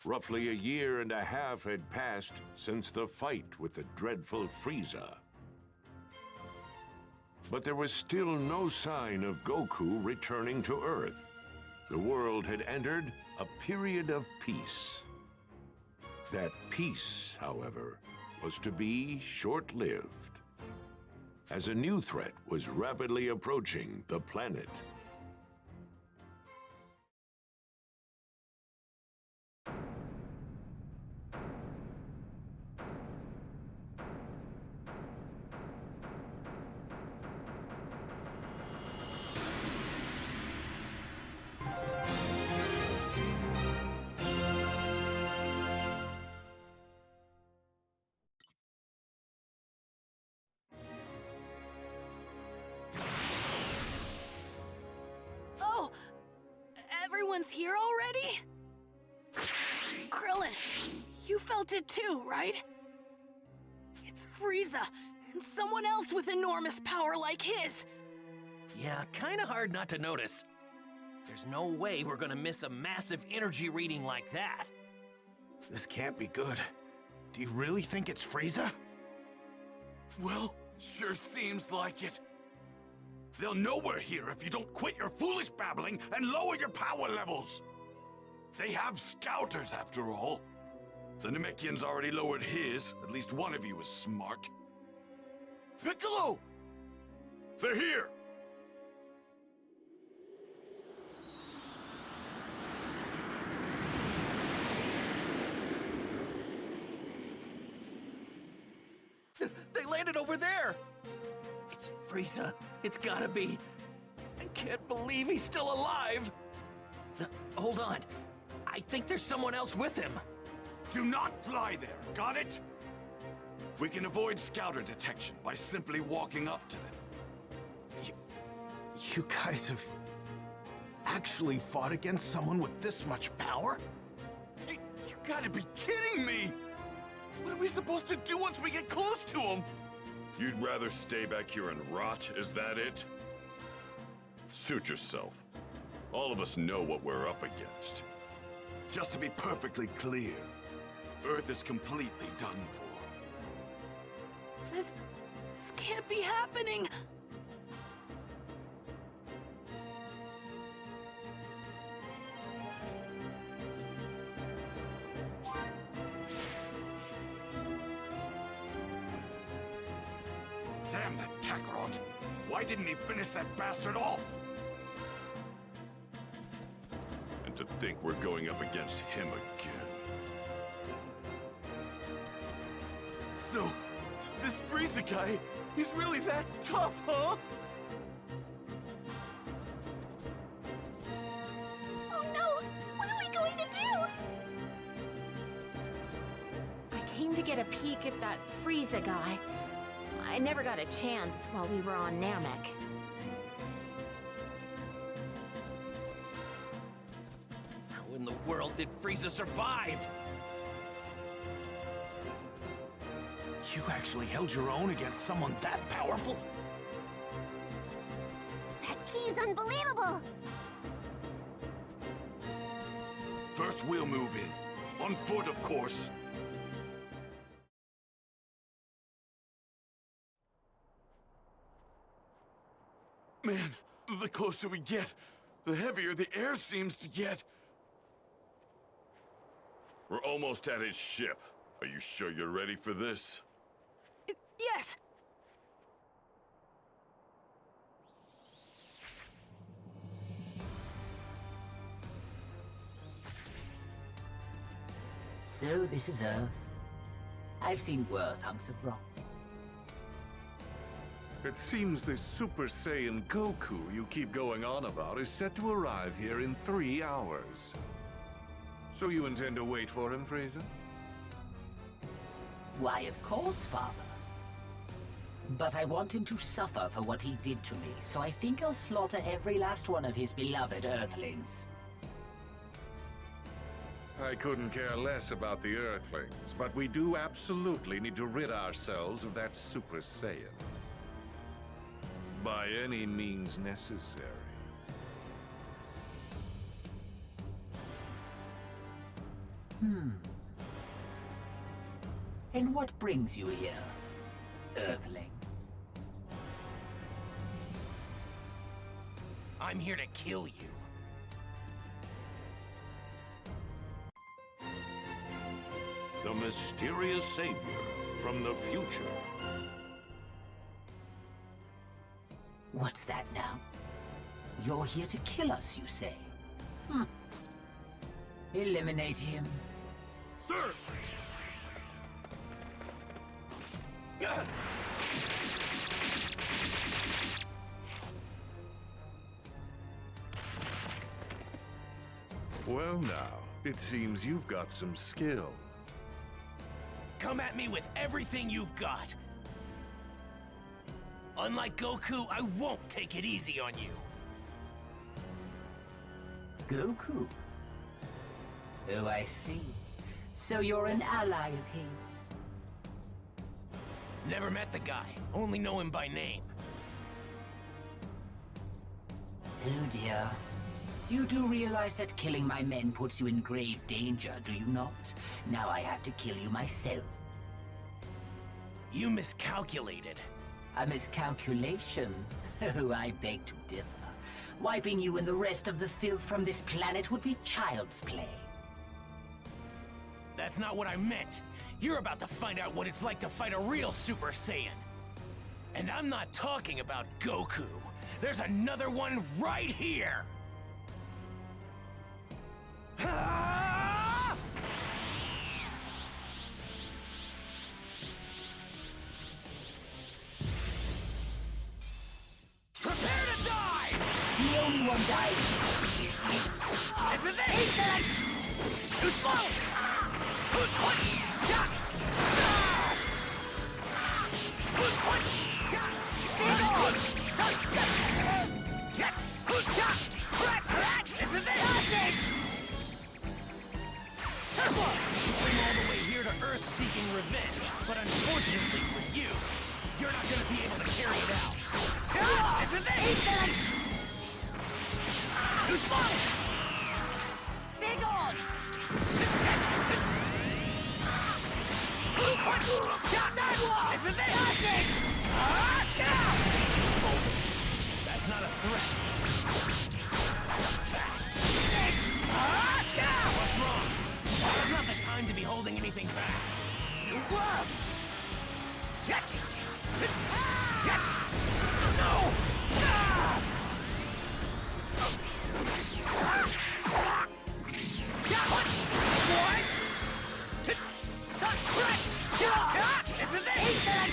Roughly a year and a half had passed since the fight with the dreadful Frieza. But there was still no sign of Goku returning to Earth. The world had entered a period of peace. That peace, however, was to be short-lived, as a new threat was rapidly approaching the planet. Everyone's here already? Krillin, you felt it too, right? It's Frieza, and someone else with enormous power like his. Yeah, kinda hard not to notice. There's no way we're gonna miss a massive energy reading like that. This can't be good. Do you really think it's Frieza? Well, sure seems like it. They'll know we're here if you don't quit your foolish babbling and lower your power levels. They have scouters, after all. The Namekian's already lowered his. At least one of you is smart. Piccolo! They're here! They landed over there! It's Frieza. It's gotta be. I can't believe he's still alive! Hold on. I think there's someone else with him. Do not fly there, got it? We can avoid scouter detection by simply walking up to them. You guys have actually fought against someone with this much power? You gotta be kidding me! What are we supposed to do once we get close to him? You'd rather stay back here and rot, is that it? Suit yourself. All of us know what we're up against. Just to be perfectly clear, Earth is completely done for. This can't be happening! Damn that Kakarot! Why didn't he finish that bastard off? And to think we're going up against him again. So, this Frieza guy, he's really that tough, huh? Oh no! What are we going to do? I came to get a peek at that Frieza guy. I never got a chance while we were on Namek. How in the world did Frieza survive? You actually held your own against someone that powerful? That key's unbelievable! First we'll move in. On foot, of course. Man, the closer we get, the heavier the air seems to get. We're almost at his ship. Are you sure you're ready for this? Yes! So this is Earth. I've seen worse hunks of rock. It seems this Super Saiyan Goku you keep going on about is set to arrive here in 3 hours. So you intend to wait for him, Frieza? Why, of course, Father. But I want him to suffer for what he did to me, so I think I'll slaughter every last one of his beloved Earthlings. I couldn't care less about the Earthlings, but we do absolutely need to rid ourselves of that Super Saiyan. By any means necessary. And what brings you here, Earthling? I'm here to kill you. The mysterious savior from the future. What's that now? You're here to kill us, you say? Eliminate him. Sir! Well now, it seems you've got some skill. Come at me with everything you've got. Unlike Goku, I won't take it easy on you. Goku? Oh, I see. So you're an ally of his. Never met the guy, only know him by name. Oh dear. You do realize that killing my men puts you in grave danger, do you not? Now I have to kill you myself. You miscalculated. A miscalculation? Oh, I beg to differ. Wiping you and the rest of the filth from this planet would be child's play. That's not what I meant. You're about to find out what it's like to fight a real Super Saiyan. And I'm not talking about Goku. There's another one right here! Ah! Prepare to die! The only one died. This is it! Too slow! This is it! Tesla! You came all the way here to Earth seeking revenge, but unfortunately for you, you're not gonna be able to carry it out. This is it! Too slow! Big on! This is it! That's not a threat. That's a fact. What's wrong? Now's not the time to be holding anything back. No! What? This is it! This is it!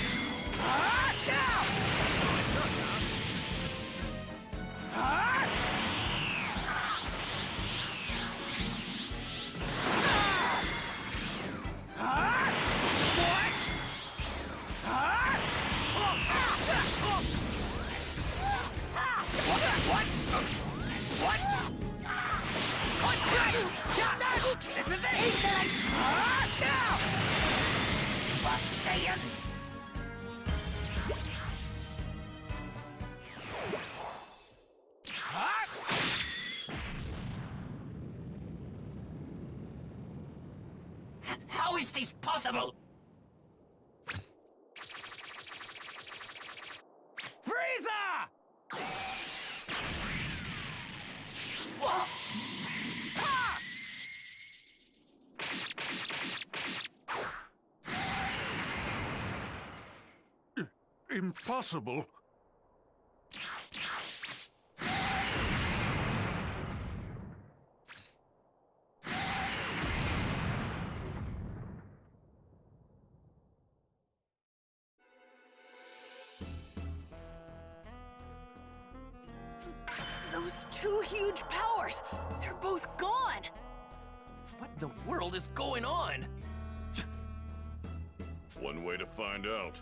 Saiyan! How is this possible? Frieza! Whoa! Ha! Impossible? Those two huge powers, they're both gone. What in the world is going on? One way to find out.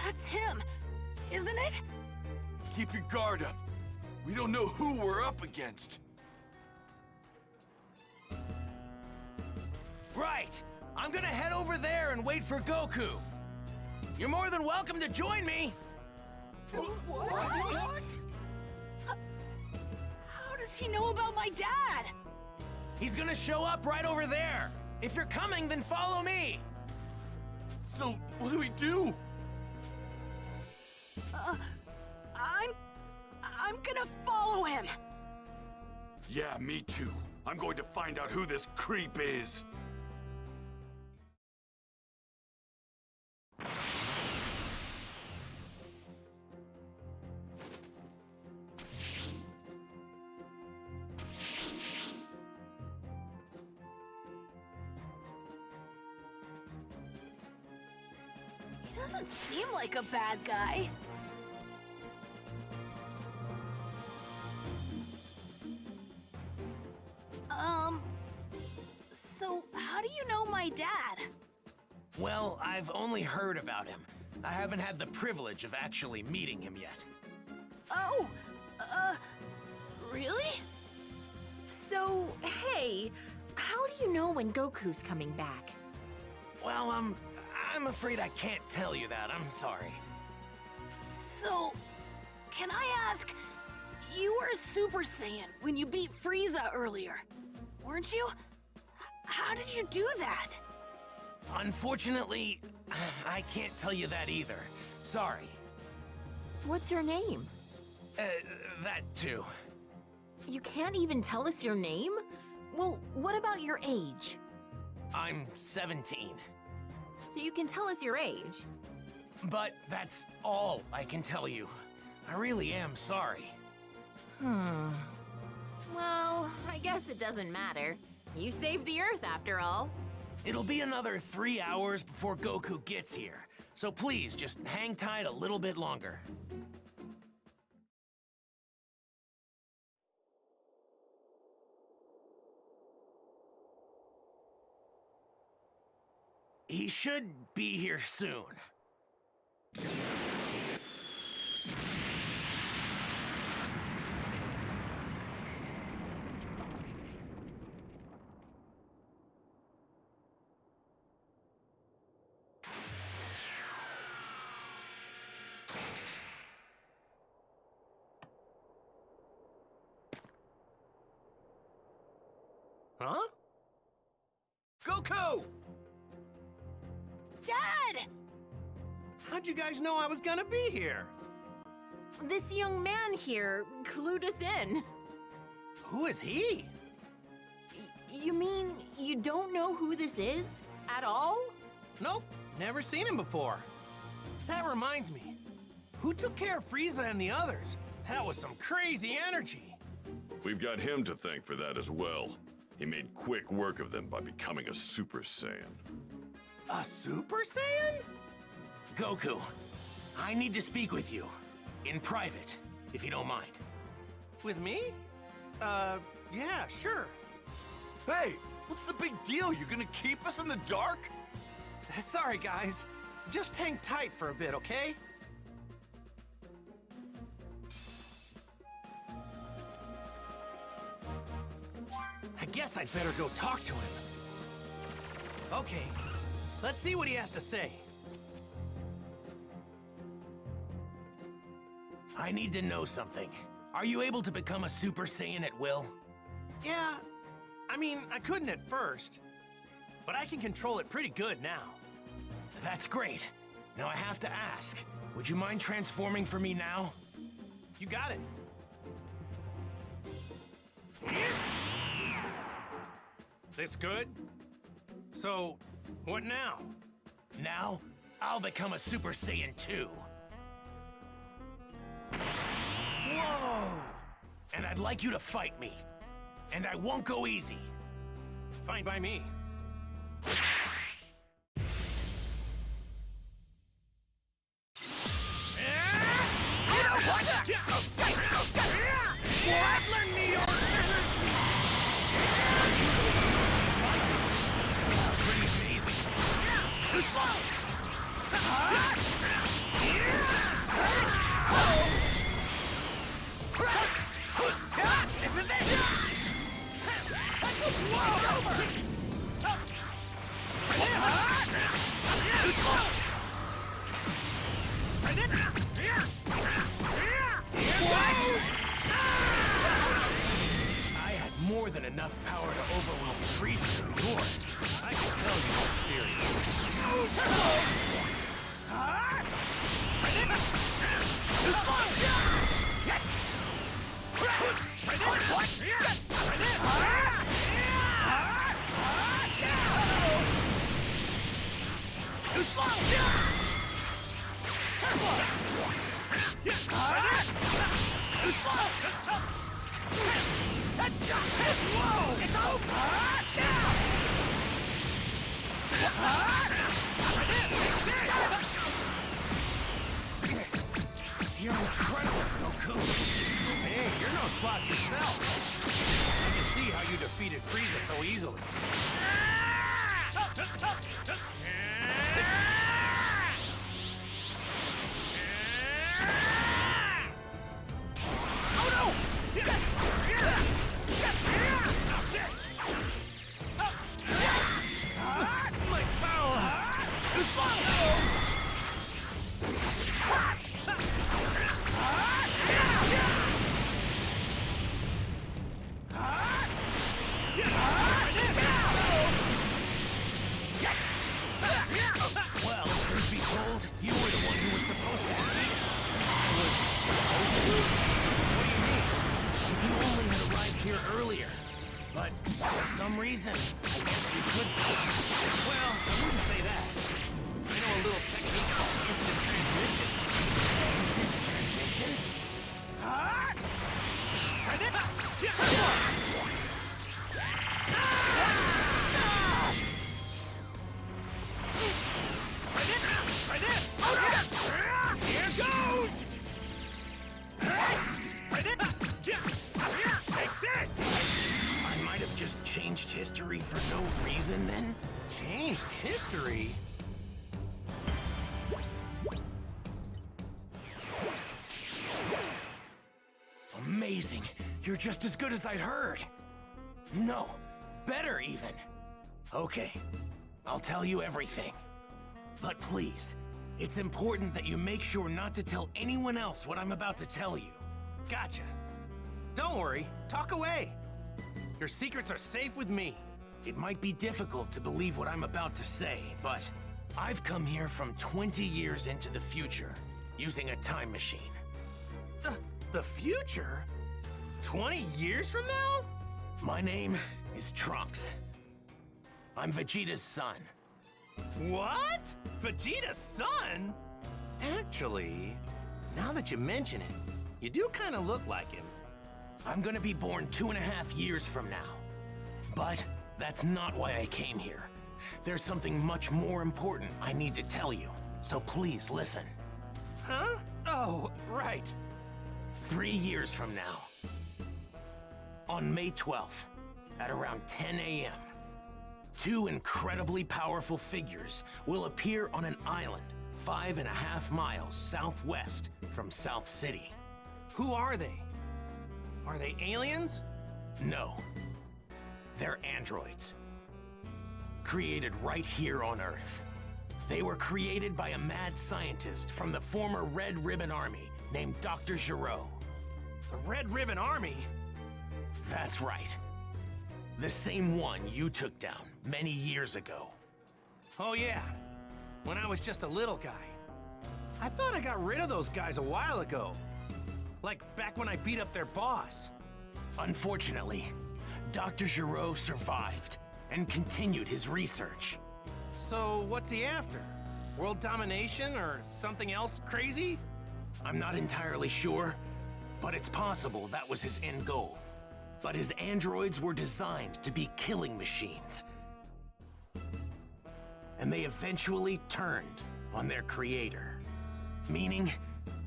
That's him, isn't it? Keep your guard up. We don't know who we're up against. Right. I'm gonna head over there and wait for Goku. You're more than welcome to join me. What? How does he know about my dad? He's gonna show up right over there. If you're coming, then follow me. So, what do we do? I'm gonna follow him. Yeah, me too. I'm going to find out who this creep is. He doesn't seem like a bad guy. So how do you know my dad? Well, I've only heard about him. I haven't had the privilege of actually meeting him yet. Oh, really? So, hey, how do you know when Goku's coming back? Well, I'm afraid I can't tell you that. I'm sorry. So, can I ask, you were a Super Saiyan when you beat Frieza earlier, weren't you? How did you do that? Unfortunately, I can't tell you that either. Sorry. What's your name? That too. You can't even tell us your name? Well, what about your age? I'm 17. So you can tell us your age. But that's all I can tell you. I really am sorry. Well, I guess it doesn't matter. You saved the Earth after all. It'll be another 3 hours before Goku gets here. So please, just hang tight a little bit longer. He should be here soon. Huh? Goku! Dad! How'd you guys know I was gonna be here? This young man here clued us in. Who is he? You mean you don't know who this is? At all? Nope, never seen him before. That reminds me. Who took care of Frieza and the others? That was some crazy energy. We've got him to thank for that as well. He made quick work of them by becoming a Super Saiyan. A Super Saiyan? Goku, I need to speak with you. In private, if you don't mind. With me? Yeah, sure. Hey, what's the big deal? You gonna keep us in the dark? Sorry, guys. Just hang tight for a bit, okay? I guess I'd better go talk to him. Okay, let's see what he has to say. I need to know something. Are you able to become a Super Saiyan at will? Yeah, I mean, I couldn't at first, but I can control it pretty good now. That's great. Now I have to ask, would you mind transforming for me now? You got it. This good? So, what now? Now, I'll become a Super Saiyan 2. Whoa! And I'd like you to fight me. And I won't go easy. Fine by me. Learn me your energy! Pretty amazing. Too slow! This is it! Whoa! than enough power to overwhelm Frieza and yours. I can tell you are serious. You're incredible, Goku. Hey, you're no slouch yourself. I can see how you defeated Frieza so easily. Oh no! My power! Well, truth be told, you were the one who was supposed to defeat him. I was supposed to? What do you mean? If you only had arrived here earlier. But for some reason, I guess you couldn't. Well, I wouldn't say that. I know a little technique called instant transmission. Instant transmission? Here goes! Take this! I might have just changed history for no reason then? Changed history? Amazing. You're just as good as I'd heard. No, better even. Okay, I'll tell you everything. But please, it's important that you make sure not to tell anyone else what I'm about to tell you. Gotcha. Don't worry, talk away. Your secrets are safe with me. It might be difficult to believe what I'm about to say, but I've come here from 20 years into the future, using a time machine. The future? 20 years from now? My name is Trunks. I'm Vegeta's son. What? Vegeta's son? Actually, now that you mention it, you do kind of look like him. I'm gonna be born 2.5 years from now. But that's not why I came here. There's something much more important I need to tell you, so please listen. Huh? Oh, right. 3 years from now, on May 12th, at around 10 a.m., 2 incredibly powerful figures will appear on an island 5.5 miles southwest from South City. Who are they? Are they aliens? No. They're androids. Created right here on Earth. They were created by a mad scientist from the former Red Ribbon Army named Dr. Gero. The Red Ribbon Army? That's right. The same one you took down many years ago. Oh yeah, when I was just a little guy. I thought I got rid of those guys a while ago. Like back when I beat up their boss. Unfortunately, Dr. Gero survived and continued his research. So what's he after? World domination or something else crazy? I'm not entirely sure, but it's possible that was his end goal. But his androids were designed to be killing machines. And they eventually turned on their creator. Meaning,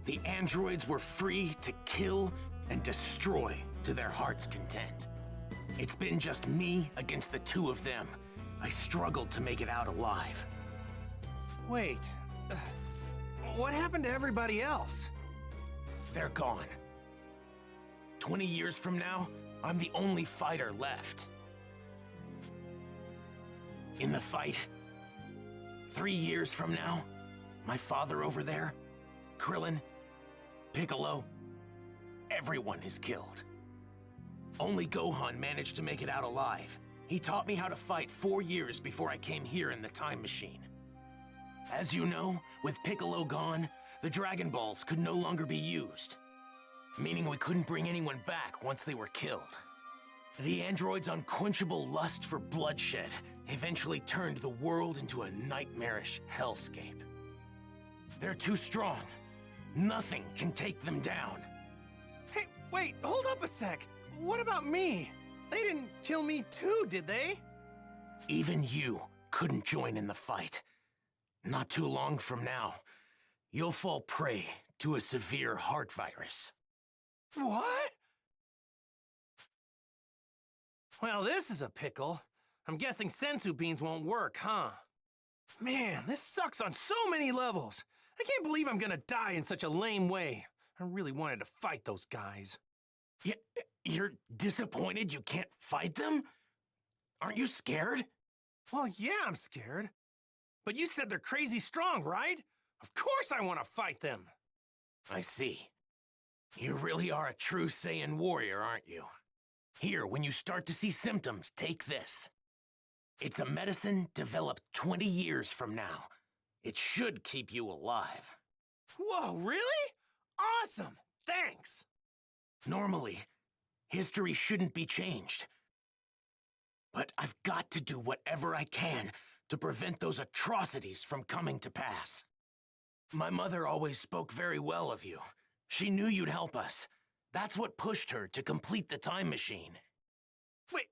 the androids were free to kill and destroy to their heart's content. It's been just me against the 2 of them. I struggled to make it out alive. Wait, what happened to everybody else? They're gone. 20 years from now, I'm the only fighter left. In the fight, 3 years from now, my father over there, Krillin, Piccolo, everyone is killed. Only Gohan managed to make it out alive. He taught me how to fight 4 years before I came here in the time machine. As you know, with Piccolo gone, the Dragon Balls could no longer be used, meaning we couldn't bring anyone back once they were killed. The android's unquenchable lust for bloodshed eventually turned the world into a nightmarish hellscape. They're too strong. Nothing can take them down. Hey, wait, hold up a sec. What about me? They didn't kill me too, did they? Even you couldn't join in the fight. Not too long from now, you'll fall prey to a severe heart virus. What? Well, this is a pickle. I'm guessing sensu beans won't work, huh? Man, this sucks on so many levels. I can't believe I'm gonna die in such a lame way. I really wanted to fight those guys. You're disappointed you can't fight them? Aren't you scared? Well, yeah, I'm scared. But you said they're crazy strong, right? Of course I want to fight them. I see. You really are a true Saiyan warrior, aren't you? Here, when you start to see symptoms, take this. It's a medicine developed 20 years from now. It should keep you alive. Whoa, really? Awesome! Thanks! Normally, history shouldn't be changed. But I've got to do whatever I can to prevent those atrocities from coming to pass. My mother always spoke very well of you. She knew you'd help us. That's what pushed her to complete the time machine. Wait,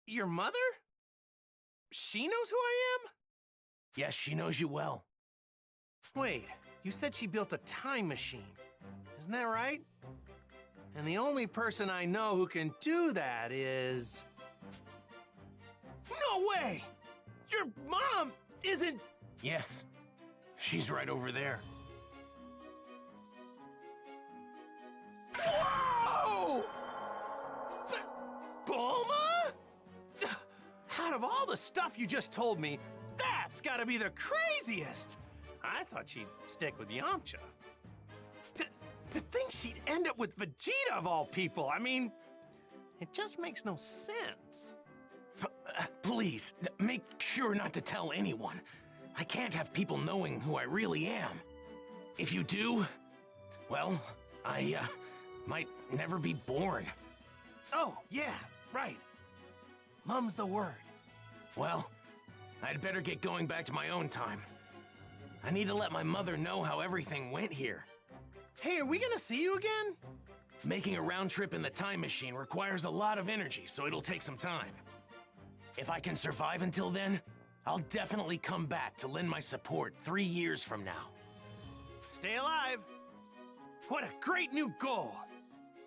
your mother? She knows who I am? Yes, she knows you well. Wait, you said she built a time machine. Isn't that right? And the only person I know who can do that is... No way! Your mom isn't... Yes, she's right over there. Whoa! Bulma? Out of all the stuff you just told me, that's gotta be the craziest! I thought she'd stick with Yamcha. To think she'd end up with Vegeta of all people, I mean, it just makes no sense. Please, make sure not to tell anyone. I can't have people knowing who I really am. If you do, well, I might never be born. Oh, yeah, right. Mum's the word. Well, I'd better get going back to my own time. I need to let my mother know how everything went here. Hey, are we gonna see you again? Making a round trip in the time machine requires a lot of energy, so it'll take some time. If I can survive until then, I'll definitely come back to lend my support 3 years from now. Stay alive. What a great new goal.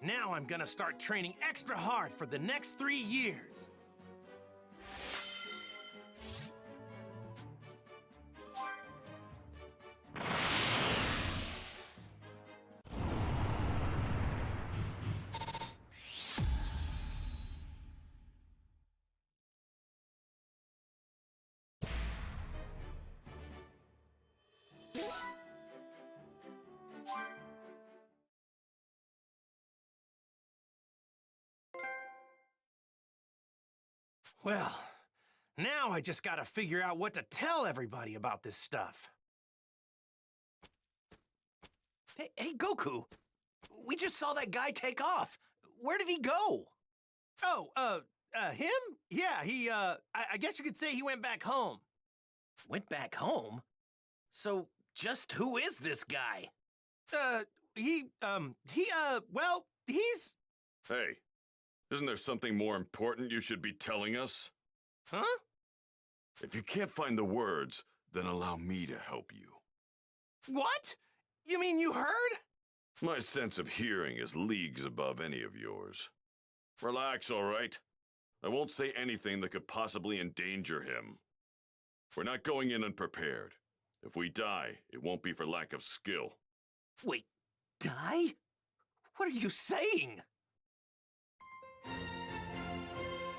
Now I'm gonna start training extra hard for the next 3 years. Well, now I just gotta figure out what to tell everybody about this stuff. Hey, Goku! We just saw that guy take off. Where did he go? Oh, him? Yeah, I guess you could say he went back home. Went back home? So, just who is this guy? Well, he's... Hey, isn't there something more important you should be telling us? Huh? If you can't find the words, then allow me to help you. What? You mean you heard? My sense of hearing is leagues above any of yours. Relax, all right? I won't say anything that could possibly endanger him. We're not going in unprepared. If we die, it won't be for lack of skill. Wait, die? What are you saying?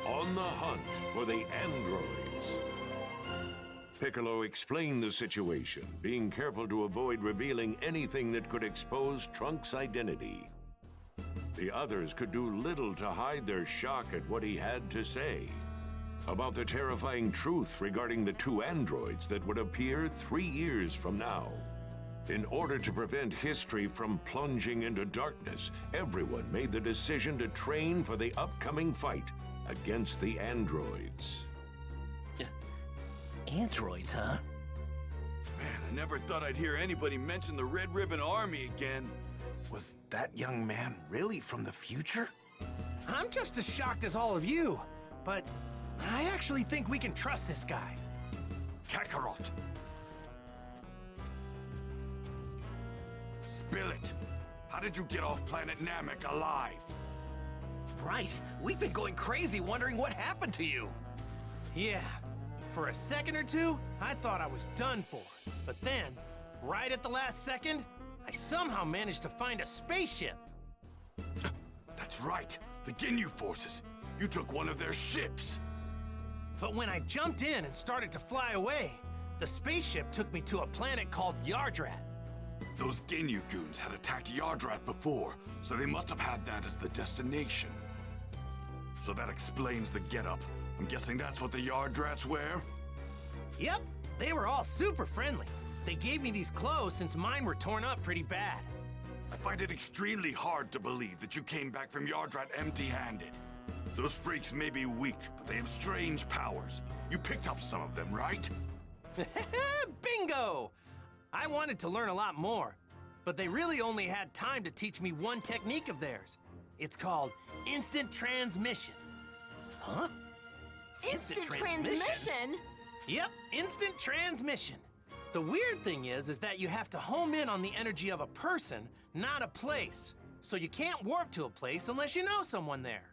On the hunt for the androids. Piccolo explained the situation, being careful to avoid revealing anything that could expose Trunks' identity. The others could do little to hide their shock at what he had to say about the terrifying truth regarding the two androids that would appear 3 years from now. In order to prevent history from plunging into darkness, everyone made the decision to train for the upcoming fight against the androids. Androids, huh? Man, I never thought I'd hear anybody mention the Red Ribbon Army again. Was that young man really from the future? I'm just as shocked as all of you, but I actually think we can trust this guy. Kakarot! Spill it! How did you get off planet Namek alive? Right. We've been going crazy wondering what happened to you. Yeah, for a second or two, I thought I was done for. But then, right at the last second, I somehow managed to find a spaceship. That's right, the Ginyu forces. You took one of their ships. But when I jumped in and started to fly away, the spaceship took me to a planet called Yardrat. Those Ginyu goons had attacked Yardrat before, so they must have had that as the destination. So that explains the getup. I'm guessing that's what the Yardrats wear? Yep, they were all super friendly. They gave me these clothes since mine were torn up pretty bad. I find it extremely hard to believe that you came back from Yardrat empty-handed. Those freaks may be weak, but they have strange powers. You picked up some of them, right? Bingo! I wanted to learn a lot more, but they really only had time to teach me one technique of theirs. It's called instant transmission. Huh? Instant transmission? Yep, instant transmission. The weird thing is that you have to home in on the energy of a person, not a place. So you can't warp to a place unless you know someone there.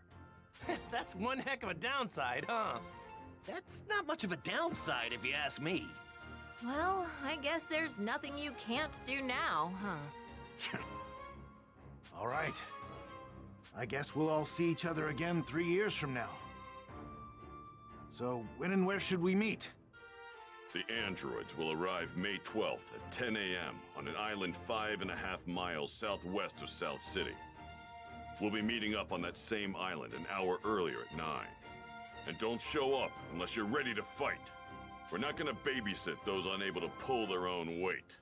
That's one heck of a downside, huh? That's not much of a downside if you ask me. Well, I guess there's nothing you can't do now, huh? All right. I guess we'll all see each other again 3 years from now. So, when and where should we meet? The androids will arrive May 12th at 10 a.m. on an island 5.5 miles southwest of South City. We'll be meeting up on that same island an hour earlier at 9. And don't show up unless you're ready to fight. We're not gonna babysit those unable to pull their own weight.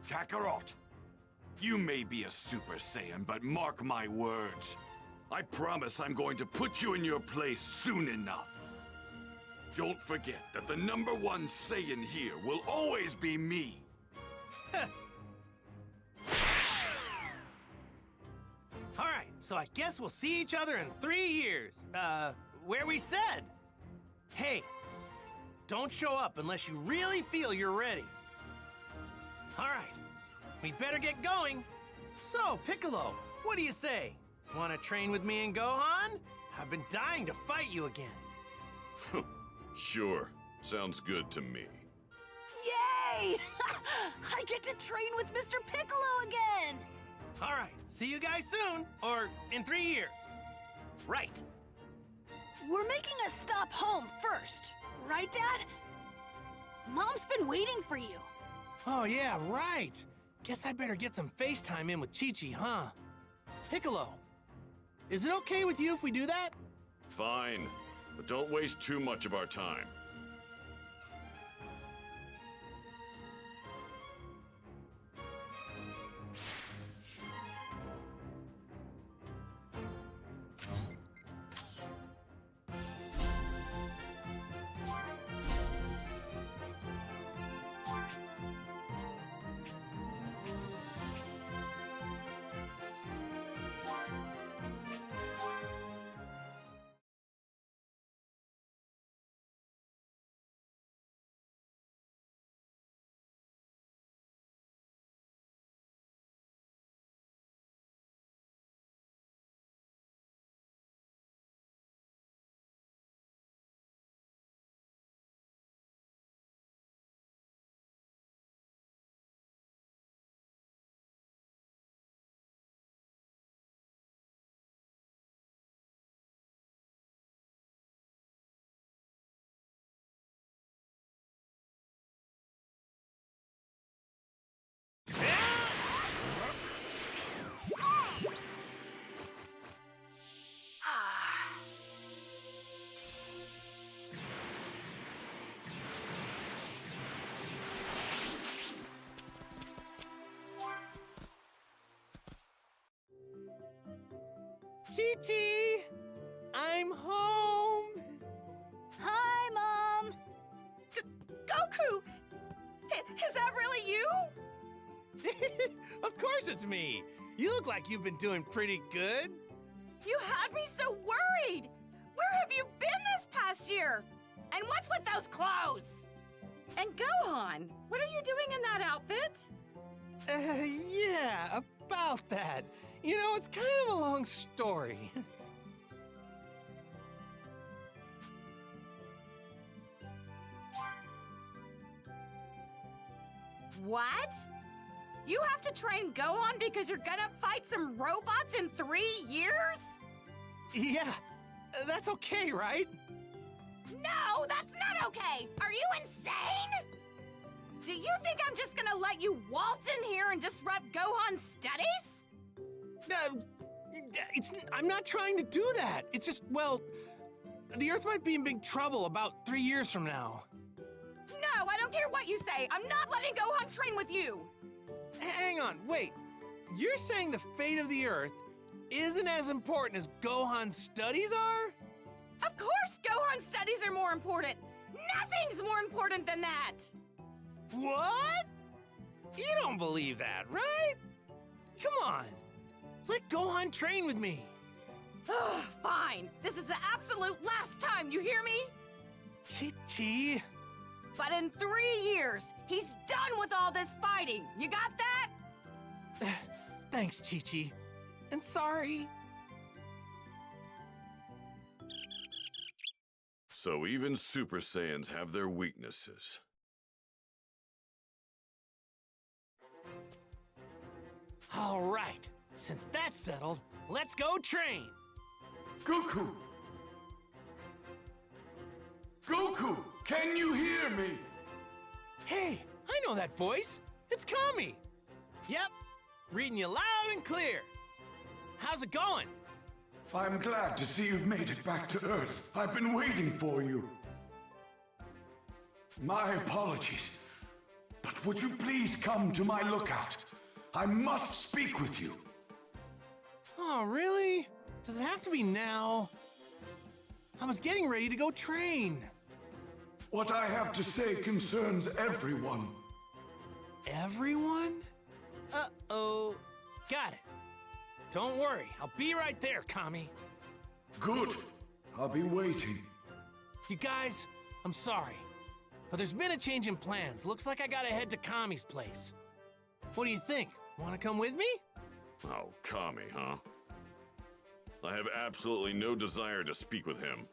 Kakarot! You may be a Super Saiyan, but mark my words. I promise I'm going to put you in your place soon enough. Don't forget that the #1 Saiyan here will always be me. All right, so I guess we'll see each other in 3 years. Where we said. Hey, don't show up unless you really feel you're ready. All right, we better get going. So, Piccolo, what do you say? Want to train with me and Gohan? I've been dying to fight you again. Sure, sounds good to me. Yay! I get to train with Mr. Piccolo again! All right, see you guys soon, or in 3 years. Right. We're making a stop home first, right, Dad? Mom's been waiting for you. Oh, yeah, right. Guess I better get some FaceTime in with Chi-Chi, huh? Piccolo, is it okay with you if we do that? Fine, but don't waste too much of our time. Chi-Chi! I'm home! Hi, Mom! Goku! Is that really you? Of course it's me! You look like you've been doing pretty good. You had me so worried! Where have you been this past year? And what's with those clothes? And Gohan, what are you doing in that outfit? Yeah, about that. You know, it's kind of a long story. What? You have to train Gohan because you're gonna fight some robots in 3 years? Yeah, that's okay, right? No, that's not okay! Are you insane? Do you think I'm just gonna let you waltz in here and disrupt Gohan's studies? I'm not trying to do that. It's just, well, the Earth might be in big trouble about 3 years from now. No, I don't care what you say. I'm not letting Gohan train with you. Hang on, wait. You're saying the fate of the Earth isn't as important as Gohan's studies are? Of course Gohan's studies are more important. Nothing's more important than that. What? You don't believe that, right? Come on. Let Gohan train with me. Ugh, fine. This is the absolute last time, you hear me? Chi-Chi. But in 3 years, he's done with all this fighting. You got that? Thanks, Chi-Chi. And sorry. So even Super Saiyans have their weaknesses. All right. Since that's settled, let's go train. Goku! Goku! Can you hear me? Hey, I know that voice. It's Kami. Yep, reading you loud and clear. How's it going? I'm glad to see you've made it back to Earth. I've been waiting for you. My apologies, but would you please come to my lookout? I must speak with you. Oh, really? Does it have to be now? I was getting ready to go train. What I have to say concerns everyone. Everyone? Uh-oh. Got it. Don't worry, I'll be right there, Kami. Good. I'll be waiting. You guys, I'm sorry, but there's been a change in plans. Looks like I gotta head to Kami's place. What do you think? Wanna come with me? Oh, Kami, huh? I have absolutely no desire to speak with him.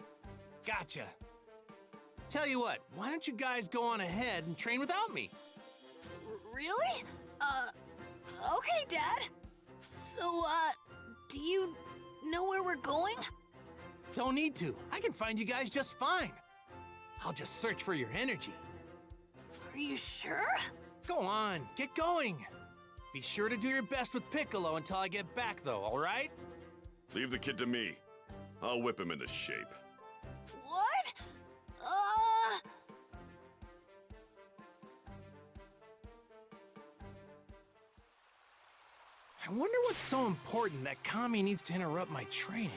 Gotcha. Tell you what, why don't you guys go on ahead and train without me? Really? Okay, Dad. So, do you know where we're going? Don't need to. I can find you guys just fine. I'll just search for your energy. Are you sure? Go on, get going. Be sure to do your best with Piccolo until I get back, though, all right? Leave the kid to me. I'll whip him into shape. What? I wonder what's so important that Kami needs to interrupt my training.